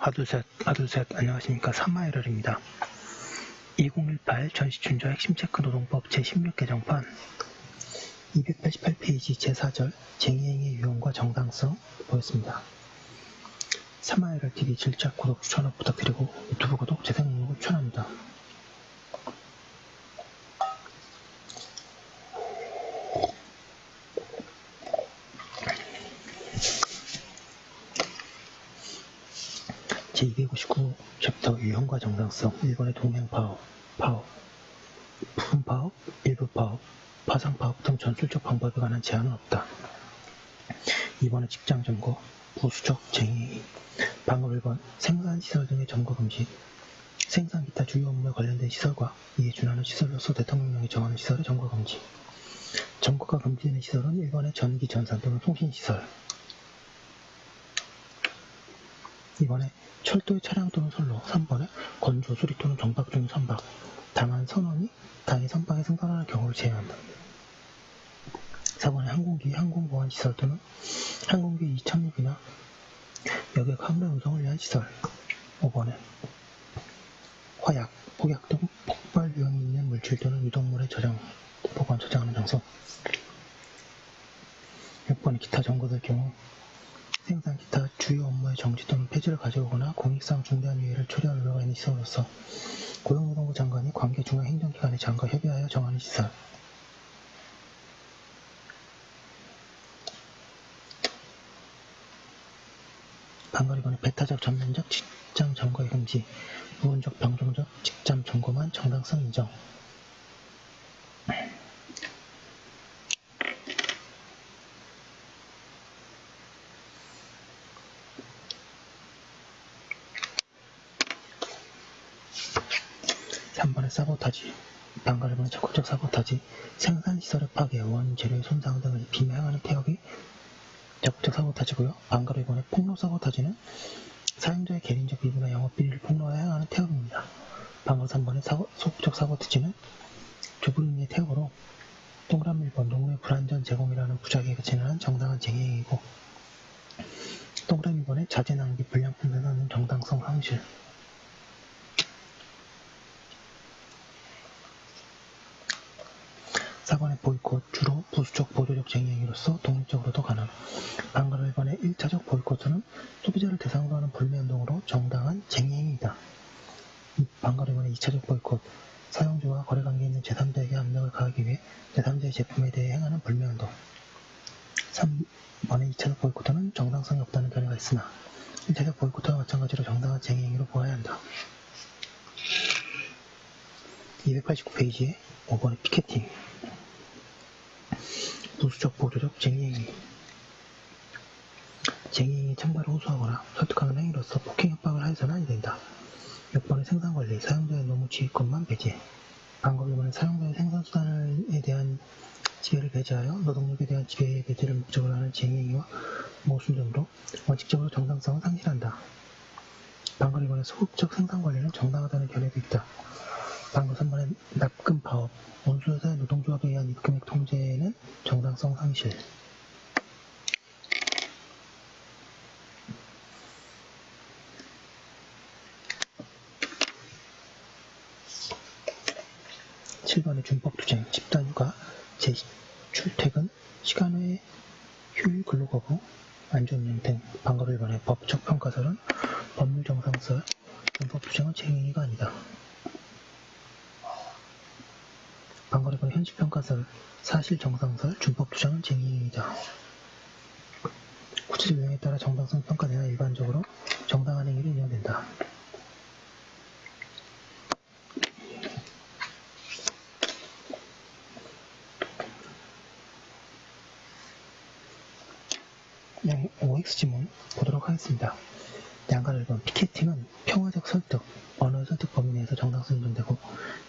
아둘셋 안녕하십니까. 3마이럴입니다. 2018 전시춘조 핵심 체크 노동법 제16 개정판 288페이지 제4절 쟁의행위의 유형과 정당성 보였습니다. 3마이럴TV 질책 구독 추천 부탁드리고 유튜브 구독 재생 목록을 추천합니다. 제259 챕터 유형과 정당성 1번의 동행파업, 부분파업, 일부파업, 파상파업 등 전술적 방법에 관한 제한은 없다. 2번의 직장점거, 부수적 쟁의 방금 1번 생산시설 등의 점거 금지 생산 기타 주요 업무에 관련된 시설과 이에 준하는 시설로서 대통령령이 정하는 시설의 점거 금지 점거가 금지되는 시설은 1번의 전기, 전산 또는 통신시설 2번에 철도의 차량 또는 선로 3번에 건조, 수리 또는 정박 중인 선박 다만 선원이 당해 선박에 승선하는 경우를 제외한다. 4번에 항공기, 항공보안시설 또는 항공기 이착륙이나 여객 항로 운송을 위한 시설 5번에 화약, 폭약 등 폭발 위험이 있는 물질 또는 유독물의 보관, 저장하는 장소 6번에 기타 점거될 경우 생산 기타 주요 업무의 정지 또는 폐지를 가져오거나 공익상 중대한 위해를 초래할 우려가 있는 시설로서 고용노동부 장관이 관계 중앙행정기관의 장과 협의하여 정하는 시설 방금 2번에 배타적, 전면적, 직장 점거의 금지 부분적, 병종적, 직장 점거만 정당성 인정 3번의 사보타지 방금 1번의 적극적 사보타지 생산시설의 파괴, 원재료의 손상 등을 입히며 행하는 태역이 적극적 사보타지고요. 방금 2번의 폭로 사보타지는 사용자의 개인적 비리나 영업비리를 폭로하여 행하는 태역입니다. 방금 3번의 소극적 사보타지는 주불미의 태역으로 동그라미 1번 노무의 불안전 제공이라는 부작위가 진행한 정당한 쟁의행위이고 동그라미 2번의 자재 낭비, 불량품 생산은 정당성 상실 4번의 보이콧, 주로 부수적 보조적 쟁의행위로서 독립적으로도 가능 방금 1번의 1차적 보이콧은 소비자를 대상으로 하는 불매운동으로 정당한 쟁의행위이다. 방금 2번의 2차적 보이콧, 사용주와 거래관계에 있는 제3자에게 압력을 가하기 위해 제3자의 제품에 대해 행하는 불매운동 3번의 2차적 보이콧은 정당성이 없다는 견해가 있으나 1차적 보이콧과 마찬가지로 정당한 쟁의행위로 보아야 한다. 289페이지에 5번의 피켓팅 부수적 보조적 쟁의행위 쟁의행위 참가를 호소하거나 설득하는 행위로서 폭행 협박을 하여서는 아니 된다. 6번의 생산관리, 사용자의 노무 지휘권만 배제 방금 1번의 사용자의 생산수단에 대한 지배를 배제하여 노동력에 대한 지배의 배제를 목적으로 하는 쟁의행위와 모순 등으로 원칙적으로 정당성을 상실한다. 방금 2번의 소극적 생산관리는 정당하다는 견해도 있다. 방금 3번의 납금 파업, 원수회사의 노동조합에 의한 입금액 통제는 정당성 상실 7번의 준법투쟁, 집단휴가, 재출퇴근, 시간 외 휴일 근로거부, 안전운행 등 방금 1번의 법적 평가설은 법률정상설, 준법투쟁은 쟁의행위가 아니다. 방금 2번의 현실평가설, 사실정상설, 준법투쟁은 쟁의행위이다. 구체적 유형에 따라 정당성 평가되나 일반적으로 정당한 행위로 인정된다. OX 지문 보도록 하겠습니다. 양갈 1번 피켓팅은 평화적 설득, 언어의 설득 범위 내에서 정당성이 인정되고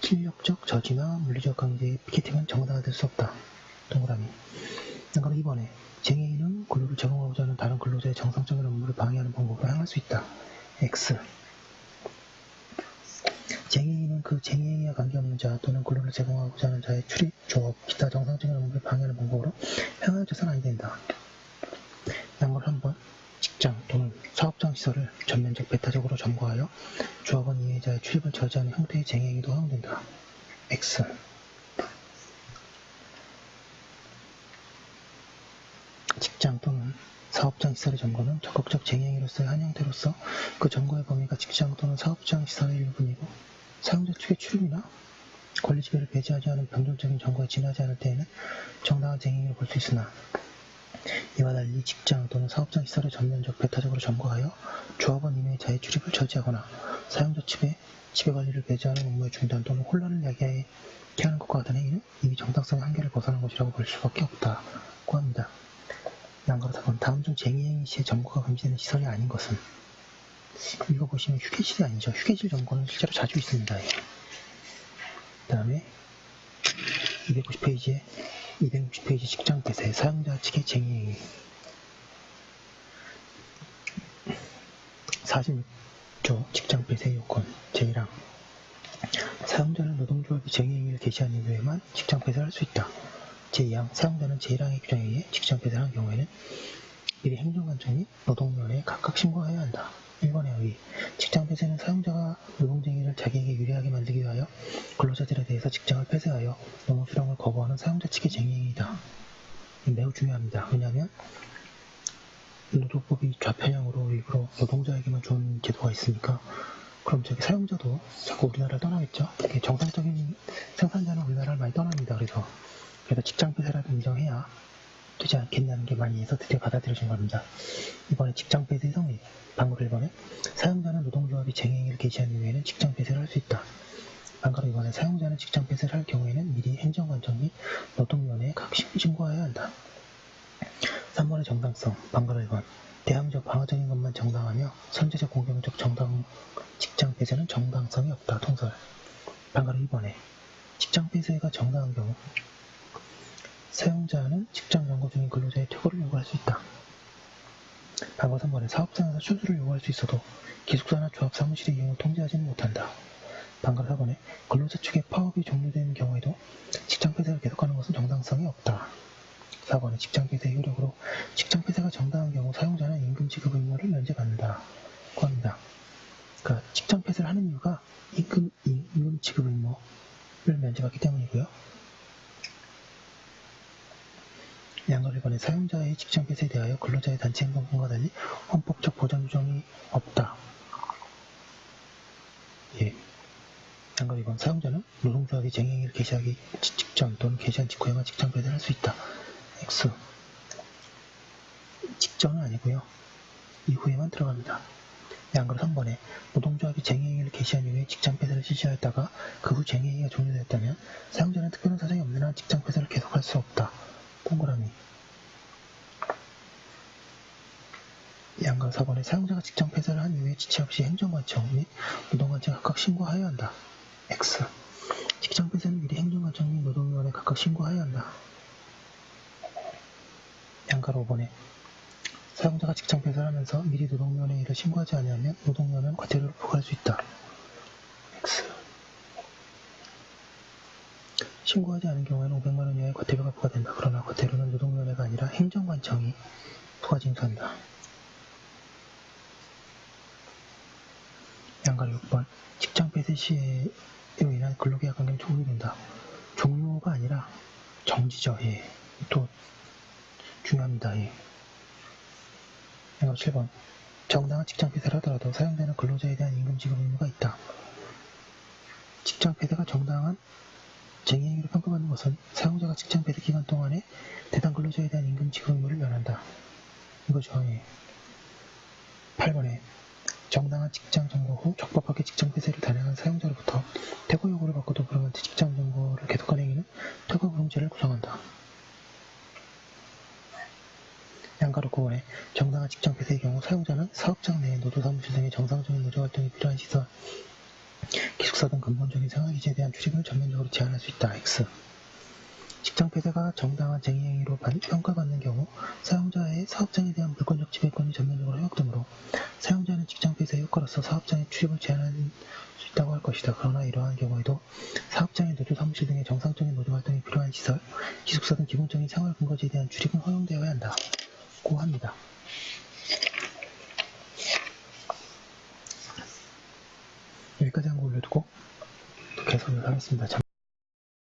실력적 저지나 물리적 강제의 피켓팅은 정당화될 수 없다. 동그라미 양갈 2번에 쟁의인은 근로를 제공하고자 하는 다른 근로자의 정상적인 업무를 방해하는 방법으로 행할 수 있다. X 쟁의인은 그 쟁의행위와 관계없는 자 또는 근로를 제공하고자 하는 자의 출입, 조업, 기타 정상적인 업무를 방해하는 방법으로 행하여져서는 아니 된다. 양걸 3번 직장 또는 사업장 시설을 전면적 배타적으로 점거하여 조합원 이해자의 출입을 저지하는 형태의 쟁행위도 허용된다. X. 직장 또는 사업장 시설의 점거는 적극적 쟁행위로서의 한 형태로서 그 점거의 범위가 직장 또는 사업장 시설의 일부이고 사용자 측의 출입이나 권리 지배를 배제하지 않은 변동적인 점거에 지나지 않을 때에는 정당한 쟁행위로 볼 수 있으나 이와 달리 직장 또는 사업장 시설을 전면적 배타적으로 점거하여 조합원 임의자의 출입을 저지하거나 사용자 측의 지배관리를 배제하는 업무의 중단 또는 혼란을 야기하게 하는 것과 같은 행위는 이미 정당성의 한계를 벗어난 것이라고 볼 수밖에 없다고 합니다. 양가로 4번 다음 중 쟁의행위 시에 점거가 금지되는 시설이 아닌 것은 읽어보시면 휴게실이 아니죠. 휴게실 점거는 실제로 자주 있습니다. 그 다음에 260페이지 직장 폐쇄 사용자 측의 쟁의행위 46조 직장 폐쇄 요건 제1항 사용자는 노동조합이 쟁의행위를 개시한 이후에만 직장 폐쇄를 할 수 있다. 제2항 사용자는 제1항의 규정에 의해 직장 폐쇄를 한 경우에는 미리 행정관청 및 노동위원회에 각각 신고해야 한다. 1번에 의의 직장 폐쇄는 사용자가 노동쟁의를 자기에게 유리하게 만들기 위하여 근로자들에 대해서 직장을 폐쇄하여 노무 수령을 거부하는 사용자 측의 쟁의행위다. 매우 중요합니다. 왜냐하면 노조법이 좌편향으로 일부러 노동자에게만 좋은 제도가 있으니까 그럼 저기 사용자도 자꾸 우리나라를 떠나겠죠. 정상적인 생산자는 우리나라를 많이 떠납니다. 그래서 직장 폐쇄라도 인정해야 되지 않겠냐는 게 많이 해서 드디어 받아들여진 겁니다. 이번에 직장 폐쇄 성립 방금 1번에 사용자는 노동조합이 쟁행위를 개시한 이후에는 직장 폐쇄를 할 수 있다. 방금 이번에 사용자는 직장 폐쇄를 할 경우에는 미리 행정관청 및 노동위원회에 각 신고해야 한다. 3번의 정당성 방금 1번 대항적 방어적인 것만 정당하며 선제적 공경적 정당 직장 폐쇄는 정당성이 없다. 통설 방금 2번에 직장 폐쇄가 정당한 경우 사용자는 직장 점거 중인 근로자의 퇴거를 요구할 수 있다. 방금 3번에 사업장에서 추수를 요구할 수 있어도 기숙사나 조합 사무실의 이용을 통제하지는 못한다. 방금 4번에 근로자 측의 파업이 종료된 경우에도 직장 폐쇄를 계속하는 것은 정당성이 없다. 4번에 직장 폐쇄의 효력으로 직장 폐쇄가 정당한 경우 사용자는 임금 지급 의무를 면제받는다고 합니다. 그러니까 직장 폐쇄를 하는 이유가 임금 지급 의무를 면제받기 때문이고요. 양가 1번에 사용자의 직장 폐쇄에 대하여 근로자의 단체 행동권과 달리 헌법적 보장 규정이 없다. 예. 양가 2번 사용자는 노동조합이 쟁행위를 개시하기 직전 또는 개시한 직후에만 직장 폐쇄를 할 수 있다. X. 직전은 아니고요. 이후에만 들어갑니다. 양가 3번에 노동조합이 쟁행위를 개시한 이후에 직장 폐쇄를 실시하였다가 그 후 쟁행위가 종료되었다면 사용자는 특별한 사정이 없는 한 직장 폐쇄를 계속할 수 없다. 동그라미 양가 4번에 사용자가 직장 폐쇄를 한 이후에 지체 없이 행정관청 및 노동관청에 각각 신고하여야 한다. X. 직장 폐쇄는 미리 행정관청 및 노동위원회에 각각 신고하여야 한다. 양가 5번에 사용자가 직장 폐쇄를 하면서 미리 노동위원회에 이를 신고하지 않으면 노동위원회는 과태료를 부과할 수 있다. X. 신고하지 않은 경우에는 500만원 이하의 과태료가 부과된다. 그러나 과태료는 노동위원회가 아니라 행정관청이 부과징수한다. 양가 6번 직장 폐쇄 시에로 인한 근로계약 관계는 종료된다. 종료가 아니라 정지죠. 예. 또 중요합니다. 예. 양가 7번 정당한 직장 폐쇄를 하더라도 사용자는 근로자에 대한 임금 지급 의무가 있다. 직장 폐쇄가 정당한 쟁의행위로 평가받는 것은 사용자가 직장 폐쇄 기간 동안에 대상 근로자에 대한 임금 지급 의무를 면한다. 이거죠. 예. 8번에 정당한 직장 점거 후 적법하게 직장 폐쇄를 단행한 사용자로부터 퇴거 요구를 받고도 그러면 직장 점거를 계속한 행위는 퇴거 불응죄를 구성한다. 양가로 9번에 정당한 직장 폐쇄의 경우 사용자는 사업장 내 노조 사무실 등의 정상적인 노조 활동이 필요한 시설, 기숙사 등 근본적인 생활기지에 대한 출입을 전면적으로 제한할 수 있다. X. 직장 폐쇄가 정당한 쟁의행위로 평가받는 경우 사용자의 사업장에 대한 물권적 지배권이 전면적으로 회복되므로 사용자는 직장 폐쇄의 효과로서 사업장의 출입을 제한할 수 있다고 할 것이다. 그러나 이러한 경우에도 사업장의 노조 사무실 등의 정상적인 노조 활동이 필요한 시설, 기숙사 등 기본적인 생활 근거지에 대한 출입은 허용되어야 한다고 합니다. 여기까지 한 거 올려두고 또 개선을 하겠습니다.